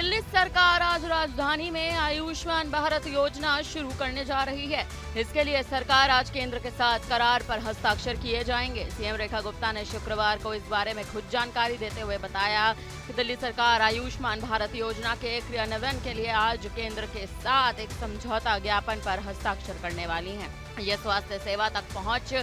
दिल्ली सरकार आज राजधानी में आयुष्मान भारत योजना शुरू करने जा रही है। इसके लिए सरकार आज केंद्र के साथ करार पर हस्ताक्षर किए जाएंगे। सीएम रेखा गुप्ता ने शुक्रवार को इस बारे में खुद जानकारी देते हुए बताया कि दिल्ली सरकार आयुष्मान भारत योजना के क्रियान्वयन के लिए आज केंद्र के साथ एक समझौता ज्ञापन पर हस्ताक्षर करने वाली है। यह स्वास्थ्य सेवा तक पहुंच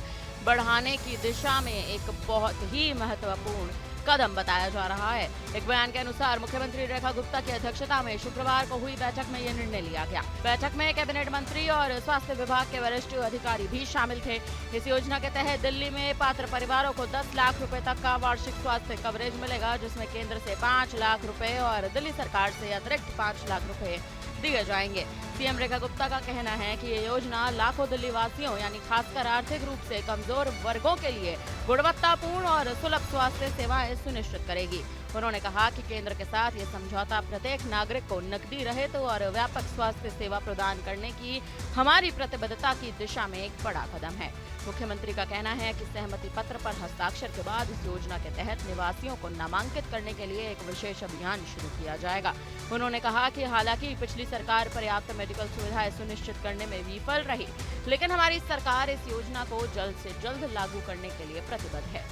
बढ़ाने की दिशा में एक बहुत ही महत्वपूर्ण कदम बताया जा रहा है। एक बयान के अनुसार मुख्यमंत्री रेखा गुप्ता की अध्यक्षता में शुक्रवार को हुई बैठक में यह निर्णय लिया गया। बैठक में कैबिनेट मंत्री और स्वास्थ्य विभाग के वरिष्ठ अधिकारी भी शामिल थे। इस योजना के तहत दिल्ली में पात्र परिवारों को 10 लाख रुपए तक का वार्षिक स्वास्थ्य कवरेज मिलेगा, जिसमें केंद्र से 5 लाख रुपए और दिल्ली सरकार से अतिरिक्त 5 लाख रुपए दिए जाएंगे। सीएम रेखा गुप्ता का कहना है कि ये योजना लाखों दिल्ली वासियों यानी खासकर आर्थिक रूप से कमजोर वर्गों के लिए गुणवत्तापूर्ण और सुलभ स्वास्थ्य सेवाएं सुनिश्चित करेगी। उन्होंने कहा कि केंद्र के साथ ये समझौता प्रत्येक नागरिक को नकदी रहित और व्यापक स्वास्थ्य सेवा प्रदान करने की हमारी प्रतिबद्धता की दिशा में एक बड़ा कदम है। मुख्यमंत्री का कहना है कि सहमति पत्र पर हस्ताक्षर के बाद इस योजना के तहत निवासियों को नामांकित करने के लिए एक विशेष अभियान शुरू किया जाएगा। उन्होंने कहा कि हालांकि पिछली सरकार पर्याप्त मेडिकल सुविधाएं सुनिश्चित करने में विफल रही, लेकिन हमारी सरकार इस योजना को जल्द से जल्द लागू करने के लिए प्रतिबद्ध है।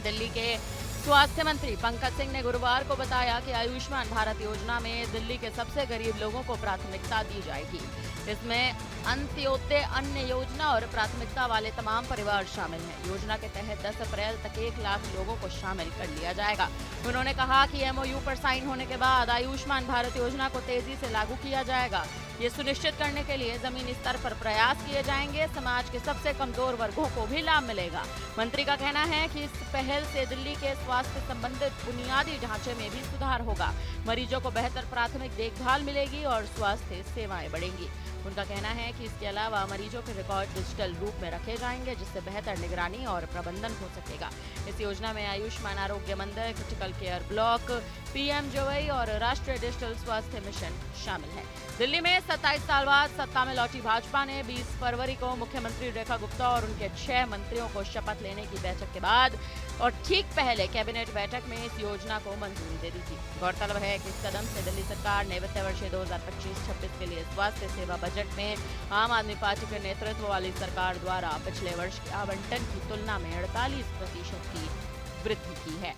दिल्ली के स्वास्थ्य मंत्री पंकज सिंह ने गुरुवार को बताया कि आयुष्मान भारत योजना में दिल्ली के सबसे गरीब लोगों को प्राथमिकता दी जाएगी। इसमें अंत्योदय अन्न योजना और प्राथमिकता वाले तमाम परिवार शामिल हैं। योजना के तहत 10 अप्रैल तक 1 लाख लोगों को शामिल कर लिया जाएगा। उन्होंने कहा कि एमओयू पर साइन होने के बाद आयुष्मान भारत योजना को तेजी से लागू किया जाएगा। ये सुनिश्चित करने के लिए जमीनी स्तर पर प्रयास किए जाएंगे। समाज के सबसे कमजोर वर्गों को भी लाभ मिलेगा। मंत्री का कहना है कि इस पहल से दिल्ली के स्वास्थ्य संबंधित बुनियादी ढांचे में भी सुधार होगा। मरीजों को बेहतर प्राथमिक देखभाल मिलेगी और स्वास्थ्य सेवाएं बढ़ेंगी। उनका कहना है कि इसके अलावा मरीजों के रिकॉर्ड डिजिटल रूप में रखे जाएंगे, जिससे बेहतर निगरानी और प्रबंधन हो सकेगा। इस योजना में आयुष्मान आरोग्य मंदिर, क्रिटिकल केयर ब्लॉक, पीएमजेएवाई और राष्ट्रीय डिजिटल स्वास्थ्य मिशन शामिल है। दिल्ली में 27 साल बाद सत्ता में लौटी भाजपा ने 20 फरवरी को मुख्यमंत्री रेखा गुप्ता और उनके 6 मंत्रियों को शपथ लेने की बैठक के बाद और ठीक पहले कैबिनेट बैठक में इस योजना को मंजूरी दे दी थी। गौरतलब है कि इस कदम से दिल्ली सरकार ने वित्त वर्ष 2025-26 के लिए स्वास्थ्य सेवा बजट में आम आदमी पार्टी के नेतृत्व वाली सरकार द्वारा पिछले वर्ष के आवंटन की तुलना में 48% की वृद्धि की है।